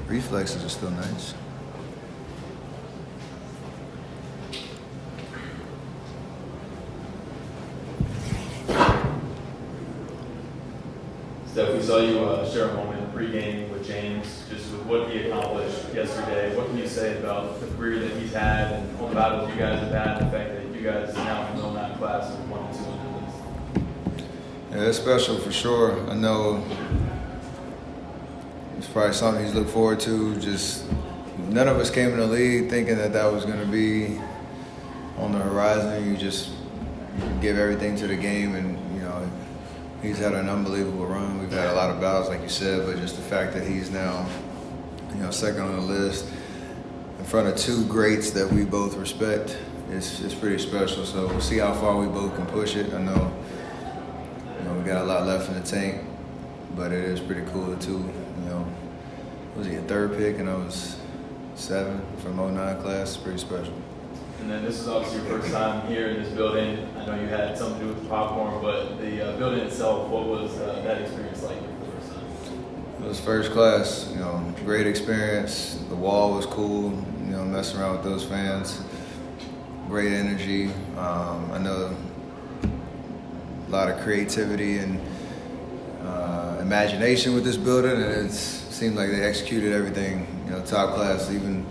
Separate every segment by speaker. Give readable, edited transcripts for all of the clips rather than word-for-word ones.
Speaker 1: reflexes are still nice.
Speaker 2: Steph, we saw you share a moment pregame with James, just with what he accomplished yesterday. What can you say about the career that he's had and all the battles you guys have had, and the fact that you guys now know that class of 1 and 2 on the list?
Speaker 1: Yeah, it's special for sure. I know it's probably something he's looked forward to. Just none of us came in the league thinking that was going to be on the horizon. You just give everything to the game, and he's had an unbelievable run. We've had a lot of battles, like you said, but just the fact that he's now, second on the list in front of two greats that we both respect is pretty special. So we'll see how far we both can push it. I know, we got a lot left in the tank, but it is pretty cool that two, was he a third pick and I was 7 from '09 class? It's pretty special.
Speaker 2: And then this is obviously your first time here in this building. I know you had something to do with the popcorn, but the building itself, what was that experience like for the first time?
Speaker 1: It was first class, great experience. The wall was cool, messing around with those fans. Great energy. I know a lot of creativity and imagination with this building, and it seemed like they executed everything, top class. Even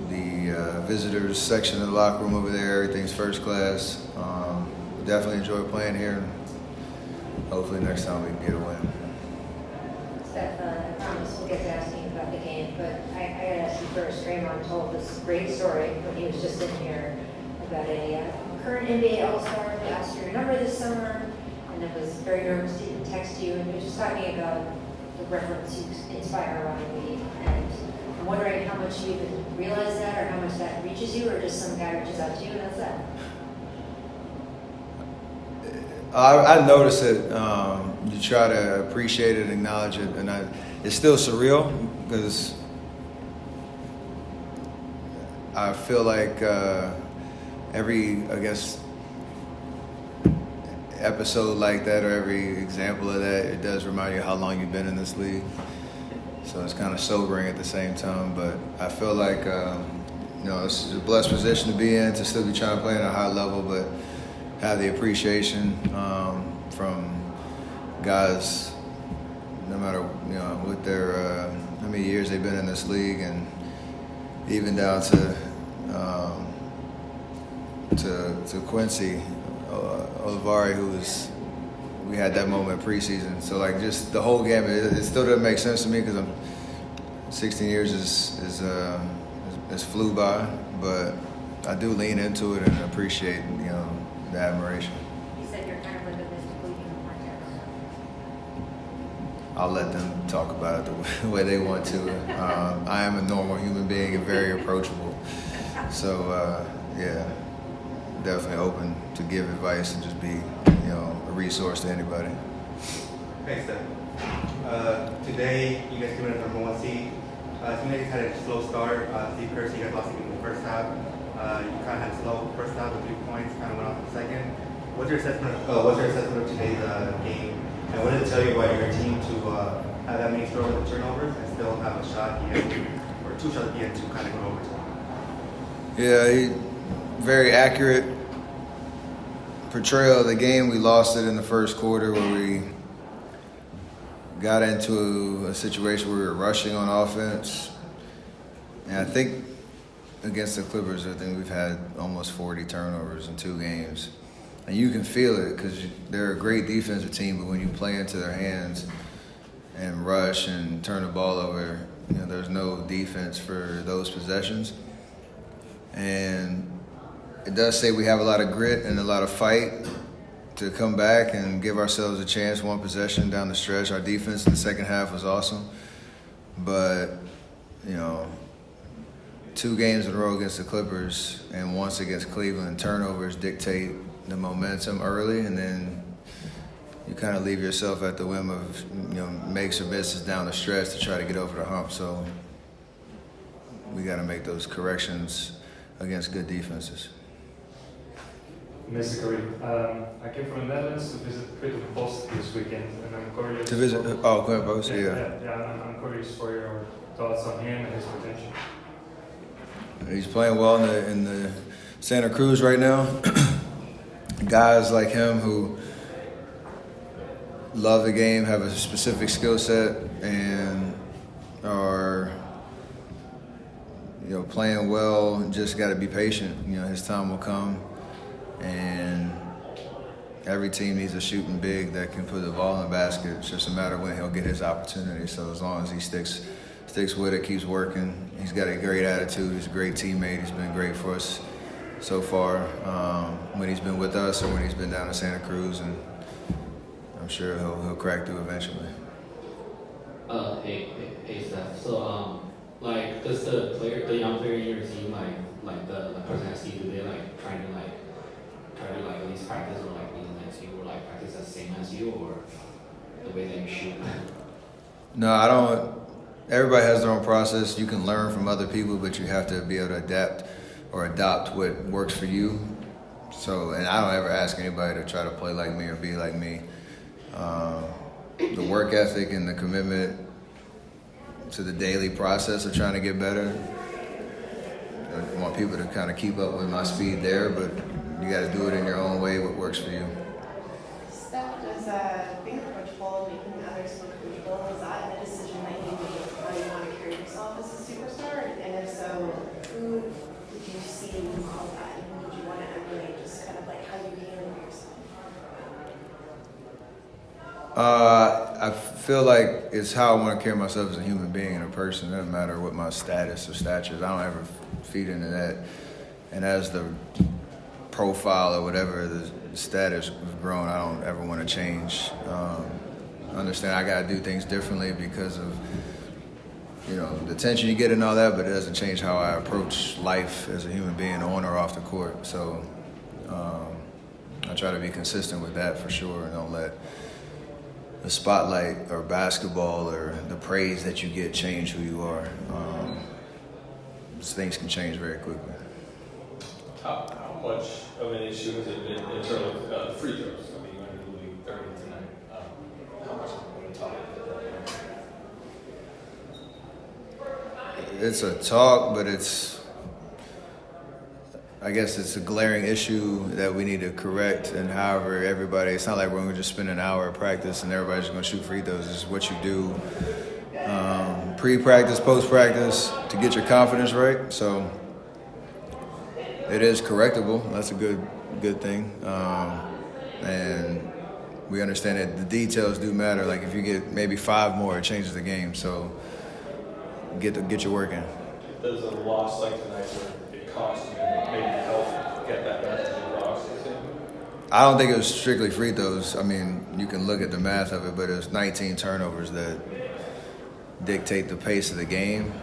Speaker 1: the visitors section of the locker room over there, everything's first class. Definitely enjoy playing here. Hopefully next time we can get a win.
Speaker 3: Steph, I promise we'll get to asking you about the game, but I got to ask you first. Draymond told this great story when he was just in here about a current NBA All-Star who asked for your number this summer, and it was very nervous to even text you, and he was just talking about the reference you inspire around the league. And I'm wondering how much you even realize that, or how much that reaches you, or just some guy reaches out to you and that's that.
Speaker 1: I notice it. You try to appreciate it, acknowledge it, and it's still surreal because I feel like every, episode like that or every example of that, it does remind you how long you've been in this league. So it's kind of sobering at the same time, but I feel like it's a blessed position to be in, to still be trying to play at a high level, but have the appreciation from guys, no matter what their how many years they've been in this league, and even down to Quincy Olivari, we had that moment preseason. So just the whole game, it still doesn't make sense to me because 16 years is flew by, but I do lean into it and appreciate the admiration.
Speaker 3: You said you're kind of like a mystical unicorn.
Speaker 1: I'll let them talk about it the way they want to. I am a normal human being and very approachable. So, definitely open to give advice and just be, a resource to anybody.
Speaker 4: Thanks, Steph. Today, you guys came in at number 1 seed. You guys had a slow start. Steve Curry, you guys lost in the first half. You kind of had a slow first half with 3 points, kind of went off in the second. What's your assessment of today's game? And what did it tell you about your team to have that many turnovers and still have a shot at the end, or 2 shots at the end to kind of go overtime?
Speaker 1: Yeah, very accurate portrayal of the game. We lost it in the first quarter where we got into a situation where we were rushing on offense. And I think against the Clippers, I think we've had almost 40 turnovers in 2 games. And you can feel it because they're a great defensive team, but when you play into their hands and rush and turn the ball over, there's no defense for those possessions. And it does say we have a lot of grit and a lot of fight to come back and give ourselves a chance, 1 possession down the stretch. Our defense in the second half was awesome. But, 2 games in a row against the Clippers and once against Cleveland, turnovers dictate the momentum early, and then you kind of leave yourself at the whim of, makes or misses down the stretch to try to get over the hump. So we got to make those corrections against good defenses.
Speaker 5: Mr. Curry. I came from the Netherlands to visit Critical Post this weekend, and I'm curious.
Speaker 1: To visit? Oh, Clint Post, yeah.
Speaker 5: I'm curious for your thoughts on him and his potential.
Speaker 1: He's playing well in the Santa Cruz right now. Guys like him who love the game, have a specific skill set, and are playing well. Just got to be patient. His time will come, and every team needs a shooting big that can put the ball in the basket. It's just a matter of when he'll get his opportunity. So as long as he sticks with it, keeps working. He's got a great attitude. He's a great teammate. He's been great for us so far when he's been with us or when he's been down in Santa Cruz, and I'm sure he'll crack through eventually.
Speaker 6: Hey, Steph. So, does the young player in your team, the person next to you, do they try to at least practice or be next to you or practice the same as you or the way that you shoot?
Speaker 1: No, I don't. Everybody has their own process. You can learn from other people, but you have to be able to adapt or adopt what works for you. So, and I don't ever ask anybody to try to play like me or be like me. The work ethic and the commitment to the daily process of trying to get better. I want people to kind of keep up with my speed there, but you got to do it in your own way, what works for you.
Speaker 7: Steph, does being coachable, making others feel coachable, is that a decision that you made how you want to carry yourself as a superstar? And if so, who did you see model that? And who did you want to emulate, just kind of how you handle yourself?
Speaker 1: I feel like it's how I want to carry myself as a human being and a person. It doesn't matter what my status or stature is. I don't ever feed into that. And as the profile or whatever the status has grown, I don't ever want to change. Understand I got to do things differently because of the attention you get and all that, but it doesn't change how I approach life as a human being on or off the court. So I try to be consistent with that for sure, and don't let the spotlight or basketball or the praise that you get change who you are. Things can change very quickly.
Speaker 2: How much of an issue has it been in terms of free throws? I mean, you went to the league 30 tonight. How much of a topic is that?
Speaker 1: It's a talk, but I guess it's a glaring issue that we need to correct. And however, it's not like we're going to just spend an hour of practice and everybody's going to shoot free throws. It's what you do pre-practice, post-practice to get your confidence right. So it is correctable. That's a good thing. And we understand that the details do matter. Like if you get maybe 5 more, it changes the game. So get your work in.
Speaker 2: Does a loss like tonight where it cost you maybe help get that message across?
Speaker 1: I don't think it was strictly free throws. I mean, you can look at the math of it, but it was 19 turnovers that dictate the pace of the game.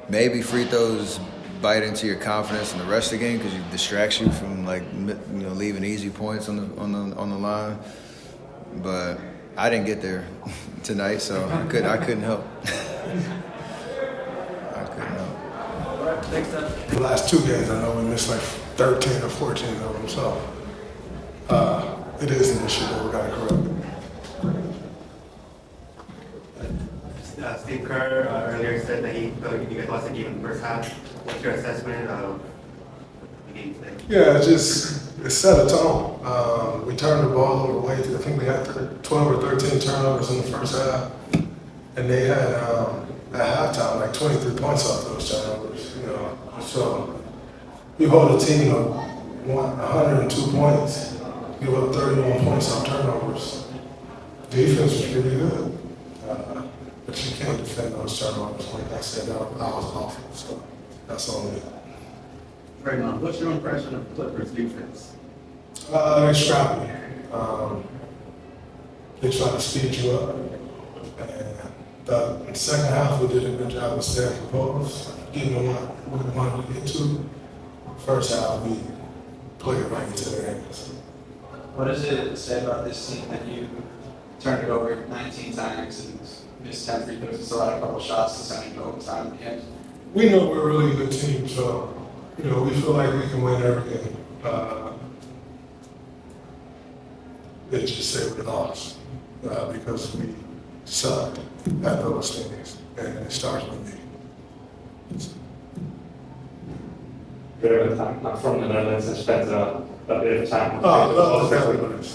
Speaker 1: Maybe free throws bite into your confidence in the rest of the game because it distracts you from leaving easy points on the line. But I didn't get there tonight, so I couldn't help.
Speaker 2: All right, thanks, Steph.
Speaker 8: The last 2 games, I know we missed 13 or 14 of them, so it is an issue that we got to correct.
Speaker 4: Steve Kerr earlier said that he felt like you guys lost the game in the first half. What's your assessment of the game today?
Speaker 8: Yeah, it set a tone. We turned the ball over way through. I think we had 12 or 13 turnovers in the first half, and they had at halftime 23 points off those turnovers. So you hold a team of 102 points, give up 31 points off turnovers. Defense was pretty good. But you can't defend those turnovers. Like I said, I was awful, so that's on me.
Speaker 9: Draymond, what's your impression of Clippers defense?
Speaker 8: They're scrappy. They try to speed you up. And in the second half, we did a good job of staying composed, getting them what we wanted to get to. First half, we played it right into their hands.
Speaker 9: What does it say about this team that you turned it over 19 times and missed 10 free throws and still had a couple shots to send it to overtime at the end?
Speaker 8: We know we're a really good team, so we feel like we can win every game. let's just say we lost because we sucked at those things, and it starts with me.
Speaker 5: Bit of a time. I'm from the Netherlands and spent a bit of time.
Speaker 8: Oh, I love the Netherlands.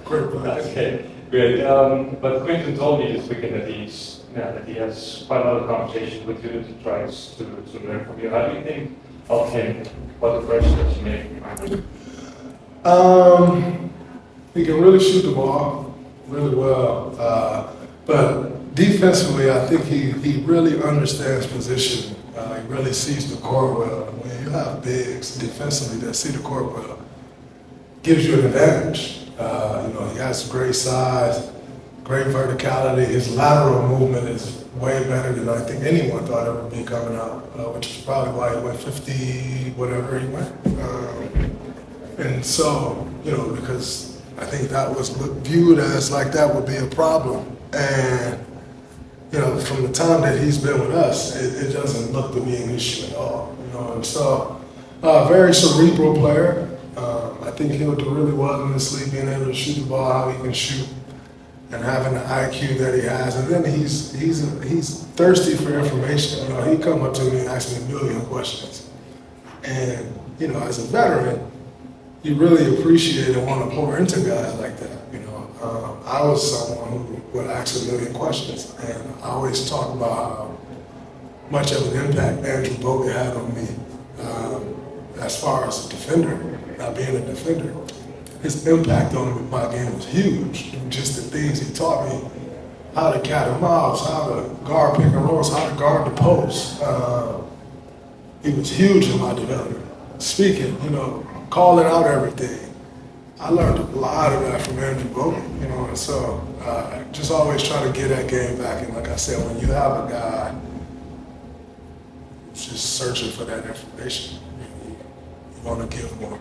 Speaker 8: Great place.
Speaker 5: Okay, great. But Quinton told me this weekend that he has quite a lot of conversations with you to try to learn from you. How do you think of him? What impression does he make?
Speaker 8: He can really shoot the ball really well, but defensively, I think he really understands position. He really sees the court well. When you have bigs defensively that see the court well, gives you an advantage. He has great size, great verticality. His lateral movement is way better than I think anyone thought it would be coming out, which is probably why he went 50, whatever he went. And so, because I think that was viewed as like that would be a problem. And, from the time that he's been with us, it doesn't look to be an issue at all. And so, very cerebral player. I think he'll do really well in this league, being able to shoot the ball how he can shoot and having the IQ that he has. And then he's thirsty for information. He come up to me and ask me a million questions. And, as a veteran, you really appreciate and want to pour into guys like that. I was someone who would ask a million questions, and I always talk about how much of an impact Andrew Bogut had on me as far as a defender, not being a defender. His impact on my game was huge. Just the things he taught me, how to cat and mouse, how to guard pick and rolls, how to guard the post. He was huge in my development. Speaking, calling out everything. I learned a lot of that from Andrew Bogut, and so just always try to get that game back. And like I said, when you have a guy who's just searching for that information, you want to give more.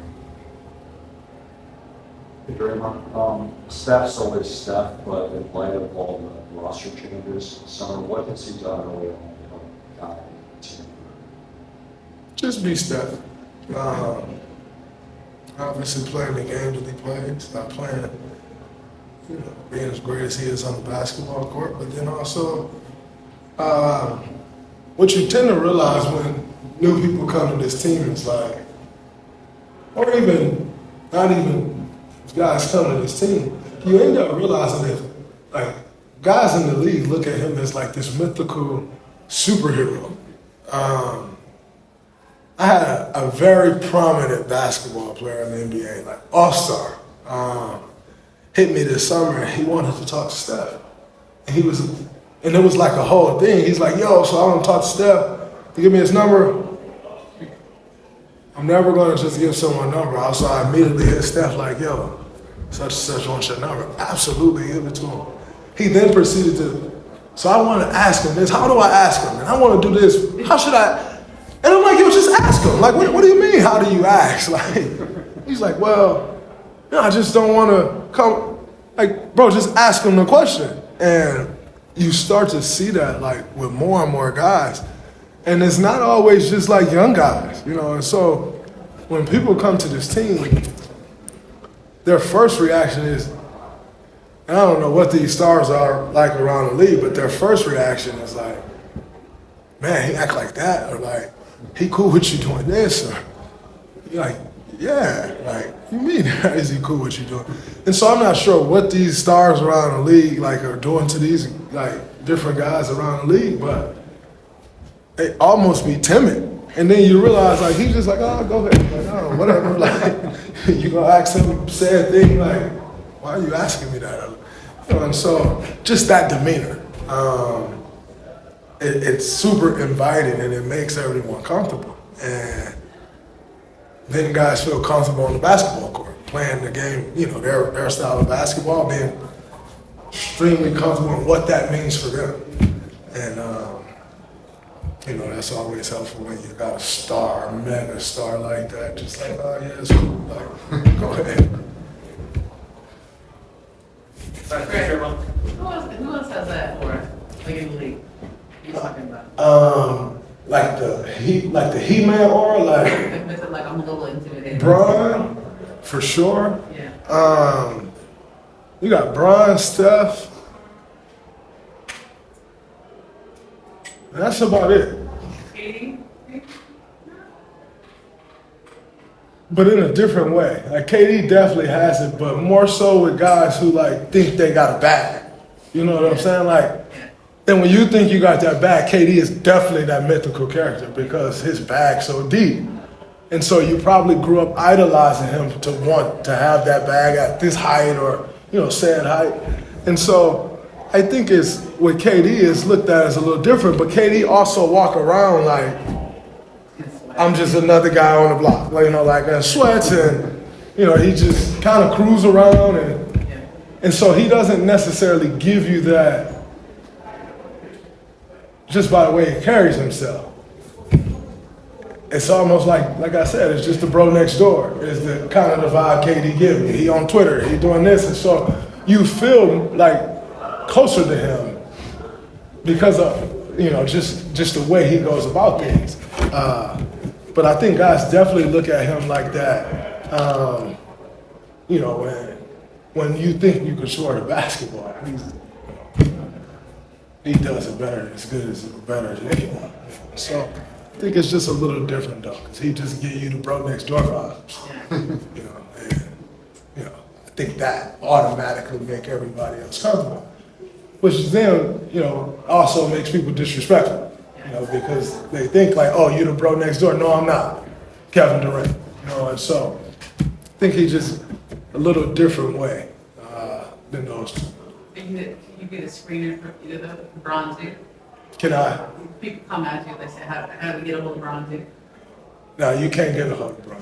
Speaker 10: Hey, Draymond. Steph's always Steph, but in light of all the roster changes, summer, what has he done early on to help guide the team?
Speaker 8: Just be Steph. Obviously playing the game that he plays, not playing, being as great as he is on the basketball court, but then also what you tend to realize when new people come to this team is like, or even, not even guys come to this team, you end up realizing that like guys in the league look at him as like this mythical superhero. I had a very prominent basketball player in the NBA, like all-star, hit me this summer, and he wanted to talk to Steph. And it was like a whole thing. He's like, yo, so I want to talk to Steph. You give me his number. I'm never going to just give someone a number. So I immediately hit Steph like, yo, such and such wants your number. Absolutely, give it to him. He then proceeded to, so I want to ask him this. How do I ask him? And I want to do this. How should I? And I'm like, yo, just ask him. Like, what do you mean, how do you ask? Like, he's like, well, I just don't want to come. Like, bro, just ask him the question. And you start to see that, like, with more and more guys. And it's not always just, like, young guys, And so when people come to this team, their first reaction is, and I don't know what these stars are like around the league, but their first reaction is like, man, he act like that, or like, he cool with you doing this, or you're like, yeah, like, you mean, is he cool with you doing? And so I'm not sure what these stars around the league like are doing to these like different guys around the league, but they almost be timid. And then you realize like he's just like, oh, go ahead, like, oh, whatever. Like you gonna ask him say a thing like, why are you asking me that? And so just that demeanor. It's super inviting and it makes everyone comfortable. And then guys feel comfortable on the basketball court, playing the game, their style of basketball, being extremely comfortable in what that means for them. And, that's always helpful when you got a star, a mega star like that, just like, oh yeah, it's cool, like, go ahead.
Speaker 11: Who else has that for us, like in the league? You talking about?
Speaker 8: Like the He-Man aura, like
Speaker 11: Like I'm a little intimidated.
Speaker 8: Bron, for sure.
Speaker 11: Yeah.
Speaker 8: You got Bron, Steph. That's about it.
Speaker 11: Katie?
Speaker 8: But in a different way. Like KD definitely has it, but more so with guys who like think they got a bag. You know what I'm saying? Like, and when you think you got that bag, KD is definitely that mythical character because his bag's so deep. And so you probably grew up idolizing him to want to have that bag at this height or, said height. And so I think it's with KD is looked at as a little different, but KD also walk around like, I'm just another guy on the block, like in sweats and, he just kind of cruise around and so he doesn't necessarily give you that just by the way he carries himself. It's almost like I said, it's just the bro next door. It's the kind of the vibe KD gives me. He on Twitter, he doing this, and so you feel like closer to him because of just the way he goes about things. But I think guys definitely look at him like that. When you think you can score the basketball, he does it better, as good as better than anyone. So I think it's just a little different though, because he just give you the bro next door vibes. I think that automatically make everybody else comfortable, which then also makes people disrespectful. Because they think like, oh, you the bro next door. No, I'm not. Kevin Durant. And so I think he's just a little different way than those two.
Speaker 11: Can you be the screener for either the Bron too?
Speaker 8: Can I?
Speaker 11: People come at you, they say, how do we get a hold of Bron too?
Speaker 8: No, you can't get a hold of Bron.